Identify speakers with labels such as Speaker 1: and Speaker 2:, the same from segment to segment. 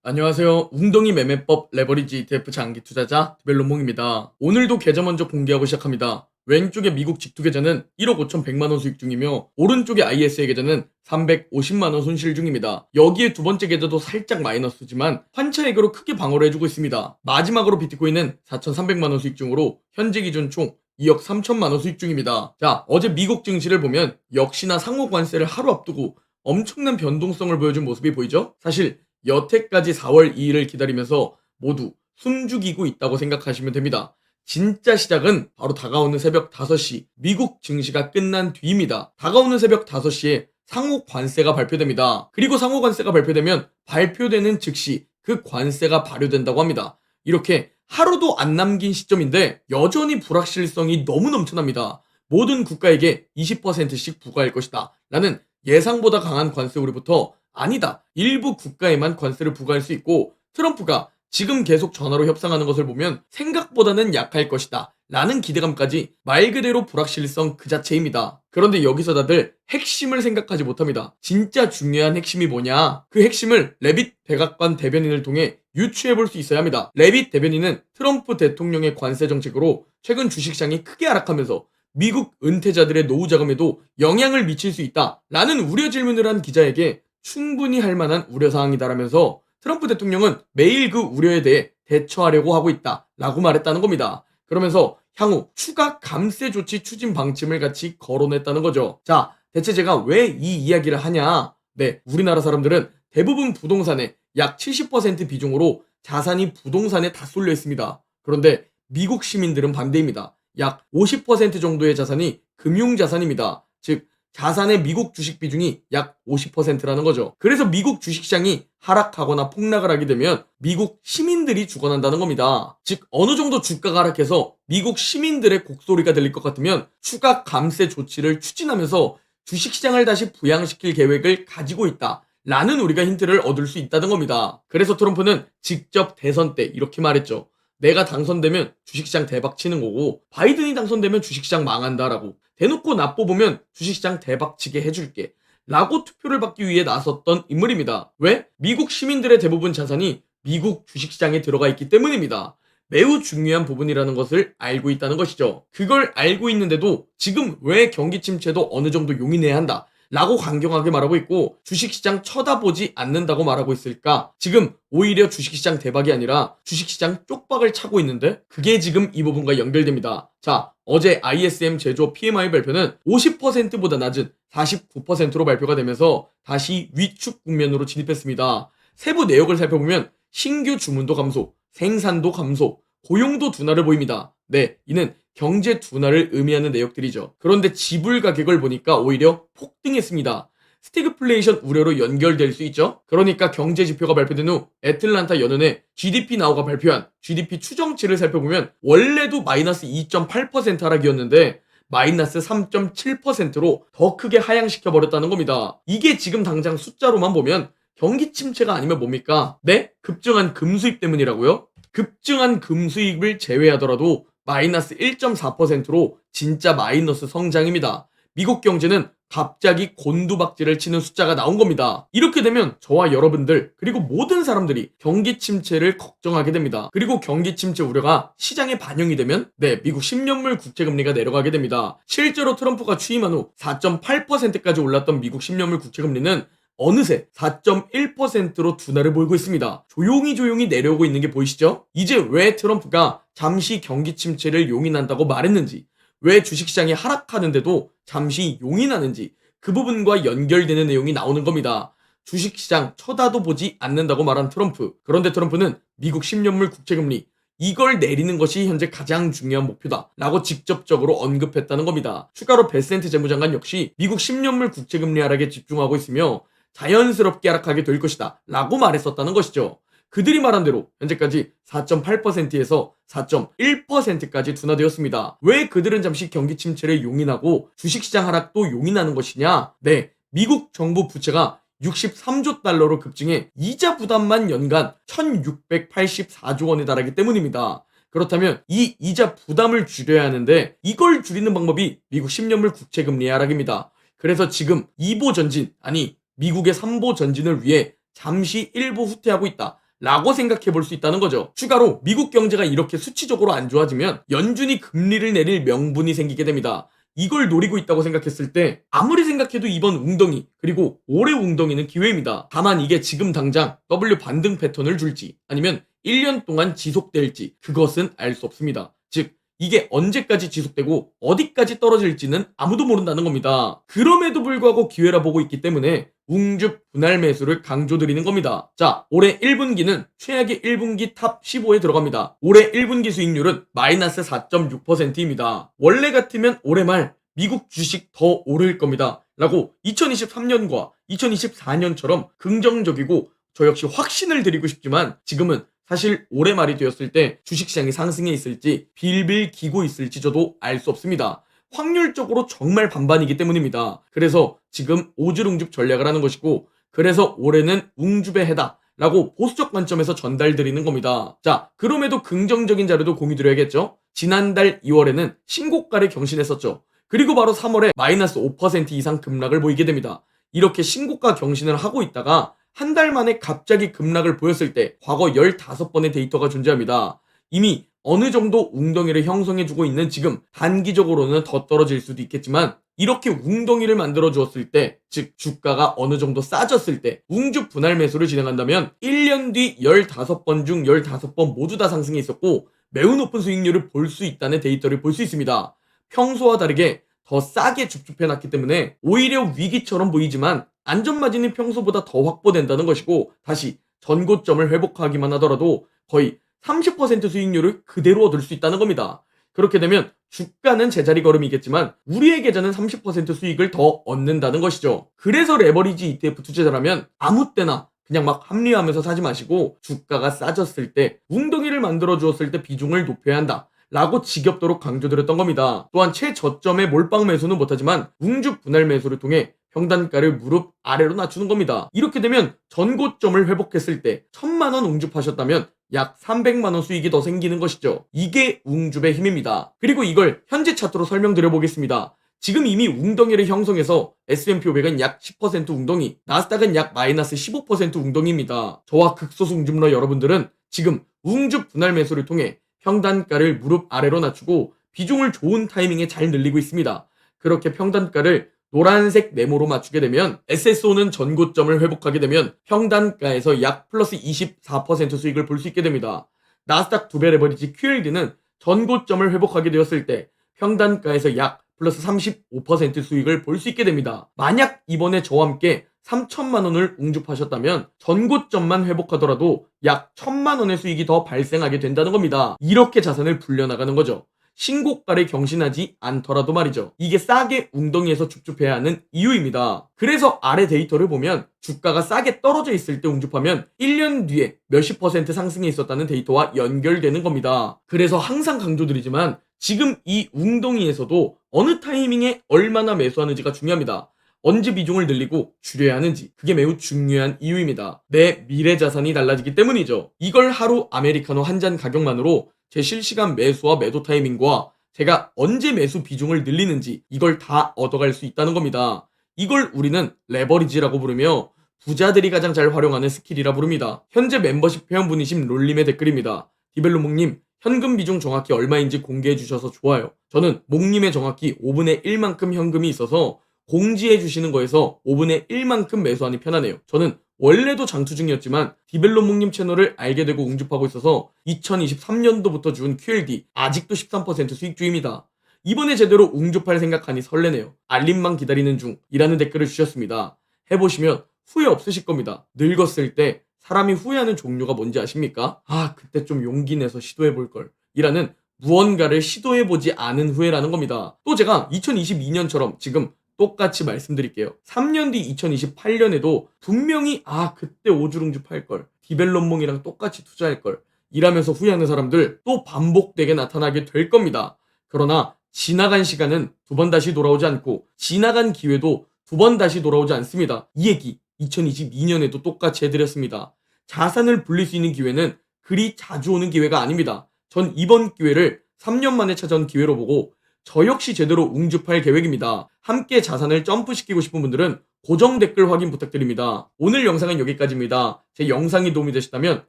Speaker 1: 안녕하세요. 웅덩이 매매법 레버리지 ETF 장기 투자자 디벨론몽입니다. 오늘도 계좌 먼저 공개하고 시작합니다. 왼쪽의 미국 직투 계좌는 1억 5,100만 원 수익 중이며 오른쪽의 ISA 계좌는 350만 원 손실 중입니다. 여기에 두 번째 계좌도 살짝 마이너스지만 환차액으로 크게 방어를 해주고 있습니다. 마지막으로 비트코인은 4,300만 원 수익 중으로 현재 기준 총 2억 3천만 원 수익 중입니다. 자, 어제 미국 증시를 보면 역시나 상호 관세를 하루 앞두고 엄청난 변동성을 보여준 모습이 보이죠? 사실 여태까지 4월 2일을 기다리면서 모두 숨죽이고 있다고 생각하시면 됩니다. 진짜 시작은 바로 다가오는 새벽 5시 미국 증시가 끝난 뒤입니다. 다가오는 새벽 5시에 상호 관세가 발표됩니다. 그리고 상호 관세가 발표되면 발표되는 즉시 그 관세가 발효된다고 합니다. 이렇게 하루도 안 남긴 시점인데 여전히 불확실성이 너무 넘쳐납니다. 모든 국가에게 20%씩 부과할 것이다 라는 예상보다 강한 관세우려부터 아니다, 일부 국가에만 관세를 부과할 수 있고 트럼프가 지금 계속 전화로 협상하는 것을 보면 생각보다는 약할 것이다 라는 기대감까지 말 그대로 불확실성 그 자체입니다. 그런데 여기서 다들 핵심을 생각하지 못합니다. 진짜 중요한 핵심이 뭐냐? 그 핵심을 레빗 백악관 대변인을 통해 유추해볼 수 있어야 합니다. 레빗 대변인은 트럼프 대통령의 관세 정책으로 최근 주식시장이 크게 하락하면서 미국 은퇴자들의 노후 자금에도 영향을 미칠 수 있다 라는 우려 질문을 한 기자에게 충분히 할 만한 우려사항이다라면서 트럼프 대통령은 매일 그 우려에 대해 대처하려고 하고 있다 라고 말했다는 겁니다. 그러면서 향후 추가 감세 조치 추진 방침을 같이 거론했다는 거죠. 자, 대체 제가 왜 이 이야기를 하냐? 네, 우리나라 사람들은 대부분 부동산의 약 70% 비중으로 자산이 부동산에 다 쏠려 있습니다. 그런데 미국 시민들은 반대입니다. 약 50% 정도의 자산이 금융자산입니다. 즉 자산의 미국 주식 비중이 약 50%라는 거죠. 그래서 미국 주식시장이 하락하거나 폭락을 하게 되면 미국 시민들이 죽어난다는 겁니다. 즉 어느 정도 주가가 하락해서 미국 시민들의 곡소리가 들릴 것 같으면 추가 감세 조치를 추진하면서 주식시장을 다시 부양시킬 계획을 가지고 있다 라는 우리가 힌트를 얻을 수 있다는 겁니다. 그래서 트럼프는 직접 대선 때 이렇게 말했죠. 내가 당선되면 주식시장 대박 치는 거고 바이든이 당선되면 주식시장 망한다라고 대놓고 나 뽑으면 주식시장 대박 치게 해줄게 라고 투표를 받기 위해 나섰던 인물입니다. 왜? 미국 시민들의 대부분 자산이 미국 주식시장에 들어가 있기 때문입니다. 매우 중요한 부분이라는 것을 알고 있다는 것이죠. 그걸 알고 있는데도 지금 왜 경기 침체도 어느 정도 용인해야 한다 라고 강경하게 말하고 있고 주식시장 쳐다보지 않는다고 말하고 있을까? 지금 오히려 주식시장 대박이 아니라 주식시장 쪽박을 차고 있는데 그게 지금 이 부분과 연결됩니다. 자, 어제 ISM 제조 PMI 발표는 50%보다 낮은 49%로 발표가 되면서 다시 위축 국면으로 진입했습니다. 세부 내역을 살펴보면 신규 주문도 감소, 생산도 감소, 고용도 둔화를 보입니다. 네, 이는 경제 둔화를 의미하는 내역들이죠. 그런데 지불 가격을 보니까 오히려 폭등했습니다. 스태그플레이션 우려로 연결될 수 있죠. 그러니까 경제 지표가 발표된 후 애틀란타 연은의 GDP 나우가 발표한 GDP 추정치를 살펴보면 원래도 마이너스 2.8% 하락이었는데 마이너스 3.7%로 더 크게 하향시켜버렸다는 겁니다. 이게 지금 당장 숫자로만 보면 경기 침체가 아니면 뭡니까? 네? 급증한 금수입 때문이라고요? 급증한 금수입을 제외하더라도 마이너스 1.4%로 진짜 마이너스 성장입니다. 미국 경제는 갑자기 곤두박질을 치는 숫자가 나온 겁니다. 이렇게 되면 저와 여러분들 그리고 모든 사람들이 경기 침체를 걱정하게 됩니다. 그리고 경기 침체 우려가 시장에 반영이 되면 미국 10년물 국채금리가 내려가게 됩니다. 실제로 트럼프가 취임한 후 4.8%까지 올랐던 미국 10년물 국채금리는 어느새 4.1%로 둔화를 보이고 있습니다. 조용히 내려오고 있는 게 보이시죠? 이제 왜 트럼프가 잠시 경기 침체를 용인한다고 말했는지, 왜 주식시장이 하락하는데도 잠시 용인하는지 그 부분과 연결되는 내용이 나오는 겁니다. 주식시장 쳐다도 보지 않는다고 말한 트럼프. 그런데 트럼프는 미국 10년물 국채금리 이걸 내리는 것이 현재 가장 중요한 목표다 라고 직접적으로 언급했다는 겁니다. 추가로 베센트 재무장관 역시 미국 10년물 국채금리 하락에 집중하고 있으며 자연스럽게 하락하게 될 것이다 라고 말했었다는 것이죠. 그들이 말한 대로 현재까지 4.8%에서 4.1%까지 둔화되었습니다. 왜 그들은 잠시 경기 침체를 용인하고 주식시장 하락도 용인하는 것이냐? 네, 미국 정부 부채가 63조 달러로 급증해 이자 부담만 연간 1684조 원에 달하기 때문입니다. 그렇다면 이 이자 부담을 줄여야 하는데 이걸 줄이는 방법이 미국 10년물 국채금리 하락입니다. 그래서 지금 2보 전진, 아니 미국의 3보 전진을 위해 잠시 일부 후퇴하고 있다 라고 생각해 볼 수 있다는 거죠. 추가로 미국 경제가 이렇게 수치적으로 안 좋아지면 연준이 금리를 내릴 명분이 생기게 됩니다. 이걸 노리고 있다고 생각했을 때 아무리 생각해도 이번 웅덩이 그리고 올해 웅덩이는 기회입니다. 다만 이게 지금 당장 W 반등 패턴을 줄지 아니면 1년 동안 지속될지 그것은 알 수 없습니다. 즉 이게 언제까지 지속되고 어디까지 떨어질지는 아무도 모른다는 겁니다. 그럼에도 불구하고 기회라 보고 있기 때문에 웅주 분할 매수를 강조드리는 겁니다. 자, 올해 1분기는 최악의 1분기 탑 15에 들어갑니다. 올해 1분기 수익률은 마이너스 4.6%입니다. 원래 같으면 올해 말 미국 주식 더 오를 겁니다. 라고 2023년과 2024년처럼 긍정적이고 저 역시 확신을 드리고 싶지만 지금은 사실 올해 말이 되었을 때 주식시장이 상승해 있을지 빌빌 기고 있을지 저도 알 수 없습니다. 확률적으로 정말 반반이기 때문입니다. 그래서 지금 오주룽줍 전략을 하는 것이고 그래서 올해는 웅주배해다 라고 보수적 관점에서 전달드리는 겁니다. 자, 그럼에도 긍정적인 자료도 공유드려야겠죠. 지난달 2월에는 신고가를 경신했었죠. 그리고 바로 3월에 마이너스 5% 이상 급락을 보이게 됩니다. 이렇게 신고가 경신을 하고 있다가 한 달 만에 갑자기 급락을 보였을 때 과거 15번의 데이터가 존재합니다. 이미 어느 정도 웅덩이를 형성해주고 있는 지금 단기적으로는 더 떨어질 수도 있겠지만 이렇게 웅덩이를 만들어 주었을 때, 즉 주가가 어느 정도 싸졌을 때 웅주 분할 매수를 진행한다면 1년 뒤 15번 중 15번 모두 다 상승해 있었고 매우 높은 수익률을 볼 수 있다는 데이터를 볼 수 있습니다. 평소와 다르게 더 싸게 줍줍해놨기 때문에 오히려 위기처럼 보이지만 안전마진이 평소보다 더 확보된다는 것이고 다시 전고점을 회복하기만 하더라도 거의 30% 수익률을 그대로 얻을 수 있다는 겁니다. 그렇게 되면 주가는 제자리 걸음이겠지만 우리의 계좌는 30% 수익을 더 얻는다는 것이죠. 그래서 레버리지 ETF 투자자라면 아무 때나 그냥 막 합리화하면서 사지 마시고 주가가 싸졌을 때 웅덩이를 만들어 주었을 때 비중을 높여야 한다. 라고 지겹도록 강조드렸던 겁니다. 또한 최저점의 몰빵 매수는 못하지만 웅주 분할 매수를 통해 평단가를 무릎 아래로 낮추는 겁니다. 이렇게 되면 전고점을 회복했을 때 1000만원 웅줍하셨다면 약 300만원 수익이 더 생기는 것이죠. 이게 웅줍의 힘입니다. 그리고 이걸 현재 차트로 설명드려 보겠습니다. 지금 이미 웅덩이를 형성해서 S&P 500은 약 10% 웅덩이, 나스닥은 약 마이너스 15% 웅덩이입니다. 저와 극소수 웅줍러 여러분들은 지금 웅줍 분할 매수를 통해 평단가를 무릎 아래로 낮추고 비중을 좋은 타이밍에 잘 늘리고 있습니다. 그렇게 평단가를 노란색 네모로 맞추게 되면 SSO는 전고점을 회복하게 되면 평단가에서 약 플러스 24% 수익을 볼 수 있게 됩니다. 나스닥 2배 레버리지 QLD는 전고점을 회복하게 되었을 때 평단가에서 약 플러스 35% 수익을 볼 수 있게 됩니다. 만약 이번에 저와 함께 3천만원을 웅줍하셨다면 전고점만 회복하더라도 약 1000만원의 수익이 더 발생하게 된다는 겁니다. 이렇게 자산을 불려나가는 거죠. 신고가를 경신하지 않더라도 말이죠. 이게 싸게 웅덩이에서 줍줍해야 하는 이유입니다. 그래서 아래 데이터를 보면 주가가 싸게 떨어져 있을 때 웅줍하면 1년 뒤에 몇십 % 상승해 있었다는 데이터와 연결되는 겁니다. 그래서 항상 강조드리지만 지금 이 웅덩이에서도 어느 타이밍에 얼마나 매수하는지가 중요합니다. 언제 비중을 늘리고 줄여야 하는지 그게 매우 중요한 이유입니다. 내 미래 자산이 달라지기 때문이죠. 이걸 하루 아메리카노 한 잔 가격만으로 제 실시간 매수와 매도 타이밍과 제가 언제 매수 비중을 늘리는지 이걸 다 얻어갈 수 있다는 겁니다. 이걸 우리는 레버리지라고 부르며 부자들이 가장 잘 활용하는 스킬이라 부릅니다. 현재 멤버십 회원분이신 롤님의 댓글입니다. 디벨로몽님 현금 비중 정확히 얼마인지 공개해 주셔서 좋아요. 저는 몽님의 정확히 5분의 1만큼 현금이 있어서 공지해 주시는 거에서 5분의 1만큼 매수하니 편하네요. 저는 원래도 장투 중이었지만 디벨로몽님 채널을 알게 되고 웅줍하고 있어서 2023년도부터 준 QLD 아직도 13% 수익 중입니다. 이번에 제대로 웅줍할 생각하니 설레네요. 알림만 기다리는 중이라는 댓글을 주셨습니다. 해보시면 후회 없으실 겁니다. 늙었을 때 사람이 후회하는 종류가 뭔지 아십니까? 아, 그때 좀 용기 내서 시도해볼걸 이라는 무언가를 시도해보지 않은 후회라는 겁니다. 또 제가 2022년처럼 지금 똑같이 말씀드릴게요. 3년 뒤 2028년에도 분명히 그때 오주룽줍 할걸, 디벨롭몽이랑 똑같이 투자할걸 이라면서 후회하는 사람들 또 반복되게 나타나게 될 겁니다. 그러나 지나간 시간은 두 번 다시 돌아오지 않고 지나간 기회도 두 번 다시 돌아오지 않습니다. 이 얘기 2022년에도 똑같이 해드렸습니다. 자산을 불릴 수 있는 기회는 그리 자주 오는 기회가 아닙니다. 전 이번 기회를 3년 만에 찾아온 기회로 보고 저 역시 제대로 웅줍할 계획입니다. 함께 자산을 점프시키고 싶은 분들은 고정 댓글 확인 부탁드립니다. 오늘 영상은 여기까지입니다. 제 영상이 도움이 되셨다면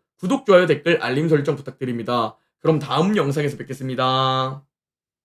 Speaker 1: 구독, 좋아요, 댓글, 알림 설정 부탁드립니다. 그럼 다음 영상에서 뵙겠습니다.